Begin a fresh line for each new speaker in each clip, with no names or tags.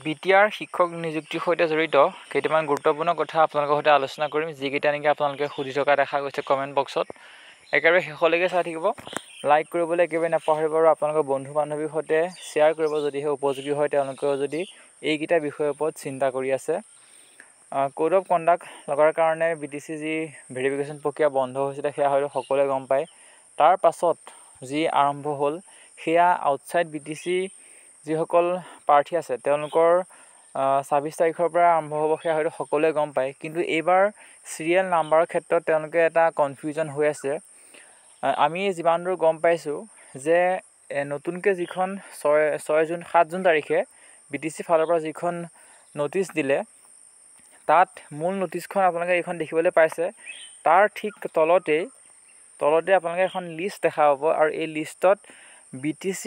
BTR শিক্ষক নিযুক্তিৰ সৈতে জড়িত কেইটামান গুৰুত্বপূৰ্ণ কথা আপোনালোকৰ সৈতে আলোচনা কৰিম, যিকেইটা নেকি আপোনালোকে সুধি থকা দেখা গৈছে কমেণ্ট বক্সত। একেবাৰে শেষলৈকে চাই থাকিব, লাইক কৰিবলৈ একেবাৰে নাপাহৰিব আৰু আপোনালোকৰ বন্ধু বান্ধৱীৰ সৈতে শ্বেয়াৰ কৰিব যদিহে উপযোগী হয় তেওঁলোকেও যদি এইকেইটা বিষয়ৰ ওপৰত চিন্তা কৰি আছে। কোড অফ কণ্ডাক্ট লগাৰ কাৰণে BTC যি ভেৰিফিকেশ্যন প্ৰক্ৰিয়া বন্ধ হৈছিলে সেয়া হয়তো সকলোৱে গম পায়। তাৰ পাছত যি আৰম্ভ হ'ল সেয়া আউটছাইড BTC যিসকল প্ৰাৰ্থী আছে তেওঁলোকৰ 26 তাৰিখৰ পৰা আৰম্ভ হ'ব, সেয়া হয়তো সকলোৱে গম পায়। কিন্তু এইবাৰ চিৰিয়েল নাম্বাৰৰ ক্ষেত্ৰত তেওঁলোকে এটা কনফিউজন হৈ আছে। আমি যিমান দূৰ গম পাইছোঁ যে নতুনকৈ যিখন 7 জুন তাৰিখে BTC ফালৰ পৰা যিখন ন'টিচ দিলে, তাত মূল ন'টিচখন আপোনালোকে এইখন দেখিবলৈ পাইছে। তাৰ ঠিক তলতে আপোনালোকে এখন লিষ্ট দেখা পাব আৰু এই লিষ্টত BTC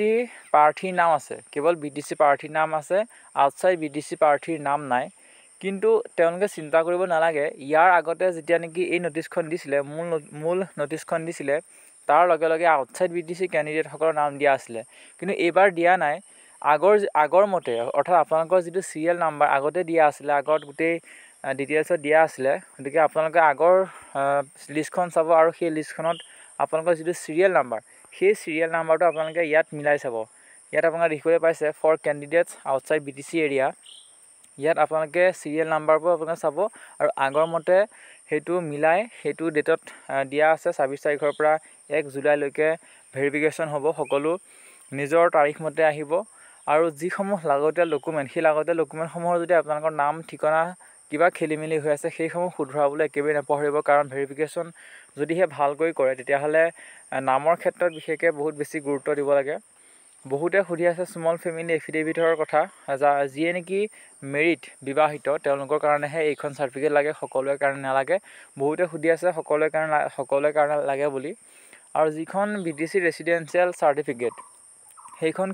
প্ৰাৰ্থীৰ নাম আছে, কেৱল BTC প্ৰাৰ্থীৰ নাম আছে, আউটছাইড BTC প্ৰাৰ্থীৰ নাম নাই। কিন্তু তেওঁলোকে চিন্তা কৰিব নালাগে, ইয়াৰ আগতে যেতিয়া নেকি এই ন'টিচখন দিছিলে, মূল ন'টিচখন দিছিলে, তাৰ লগে লগে আউটছাইড BTC কেণ্ডিডেটসকলৰ নাম দিয়া আছিলে। কিন্তু এইবাৰ দিয়া নাই। আগৰ মতে, অৰ্থাৎ আপোনালোকৰ যিটো চিৰিয়েল নাম্বাৰ আগতে দিয়া আছিলে, আগত গোটেই ডিটেইলছত দিয়া আছিলে, গতিকে আপোনালোকে আগৰ লিষ্টখন চাব আৰু সেই লিষ্টখনত আপোনালোকৰ যিটো চিৰিয়েল নাম্বাৰ, সেই চিৰিয়েল নাম্বাৰটো আপোনালোকে ইয়াত মিলাই চাব। ইয়াত আপোনালোকে দেখিবলৈ পাইছে for candidates outside BTC area. ইয়াত আপোনালোকে চিৰিয়েল নাম্বাৰবোৰ আপোনালোকে চাব আৰু আগৰ মতে সেইটো মিলাই সেইটো ডেটত দিয়া আছে 26 তাৰিখৰ পৰা 1 জুলাইলৈকে ভেৰিফিকেশ্যন হ'ব। সকলো নিজৰ তাৰিখ মতে আহিব আৰু যিসমূহ লাগতিয়াল ডকুমেণ্ট, সেই লাগতিয়াল ডকুমেণ্টসমূহৰ যদি আপোনালোকৰ নাম ঠিকনা কিবা খেলি মেলি হৈ আছে সেইসমূহ শুধৰাবলৈ একেবাৰে নপাহৰিব। কাৰণ ভেৰিফিকেশ্যন যদিহে ভালকৈ কৰে তেতিয়াহ'লে নামৰ ক্ষেত্ৰত বিশেষকৈ বহুত বেছি গুৰুত্ব দিব লাগে। বহুতে সুধি আছে স্মল ফেমিলি এফিডেভিটৰ কথা, যিয়ে নেকি মেৰিট বিবাহিত তেওঁলোকৰ কাৰণেহে এইখন চাৰ্টিফিকেট লাগে, সকলোৰে কাৰণে নালাগে। বহুতে সুধি আছে সকলোৰে কাৰণে লাগে বুলি। আৰু যিখন BTC ৰেচিডেঞ্চিয়েল চাৰ্টিফিকেট সেইখন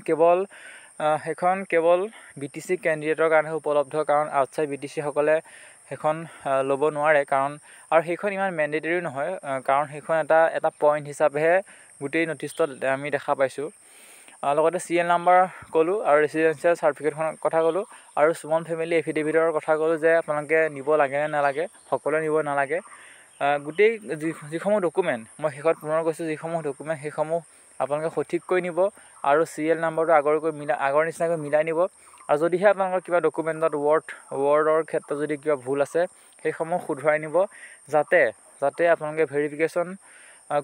কেৱল BTC কেণ্ডিডেটৰ কাৰণেহে উপলব্ধ, কাৰণ আউটছাইড BTC সকলে সেইখন ল'ব নোৱাৰে। আৰু সেইখন ইমান মেণ্ডেটৰী নহয়, কাৰণ সেইখন এটা পইণ্ট হিচাপেহে গোটেই ন'টিচটোত আমি দেখা পাইছোঁ। লগতে চিৰিয়েল নাম্বাৰ ক'লোঁ আৰু ৰেচিডেঞ্চিয়েল চাৰ্টিফিকেটখনৰ কথা ক'লোঁ আৰু স্মল ফেমিলি এফিডেভিটৰ কথা ক'লোঁ যে আপোনালোকে নিব লাগে নে নালাগে। সকলোৱে নিব নালাগে। গোটেই যিসমূহ ডকুমেণ্ট, মই শেষত পুনৰ কৈছোঁ, যিসমূহ ডকুমেণ্ট সেইসমূহ আপোনালোকে সঠিককৈ নিব আৰু চিৰিয়েল নাম্বাৰটো আগৰ নিচিনাকৈ মিলাই নিব। আৰু যদিহে আপোনালোকৰ কিবা ডকুমেণ্টত ৱৰ্ডৰ ক্ষেত্ৰত যদি কিবা ভুল আছে সেইসমূহ শুধৰাই নিব, যাতে আপোনালোকে ভেৰিফিকেশ্যন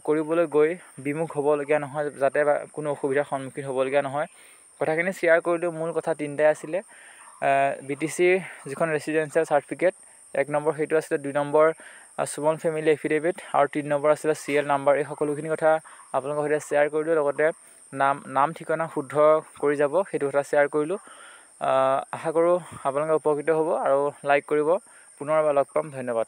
কৰিবলৈ গৈ বিমুখ হ'বলগীয়া নহয়, যাতে কোনো অসুবিধাৰ সন্মুখীন হ'বলগীয়া নহয়। কথাখিনি শ্বেয়াৰ কৰিলোঁ। মূল কথা তিনিটাই আছিলে। BTCৰ যিখন ৰেচিডেঞ্চিয়েল চাৰ্টিফিকেট 1 নম্বৰ সেইটো আছিলে, 2 নম্বৰ স্মল ফেমিলি এফিডেভিট আৰু 3 নম্বৰ আছিলে চিৰিয়েল নাম্বাৰ। এই সকলোখিনি কথা আপোনালোকৰ সৈতে শ্বেয়াৰ কৰিলোঁ। লগতে নাম ঠিকনা শুদ্ধ কৰি যাব সেইটো কথা শ্বেয়াৰ কৰিলোঁ। আশা কৰোঁ আপোনালোকে উপকৃত হ'ব আৰু লাইক কৰিব। পুনৰ লগ পাম। ধন্যবাদ।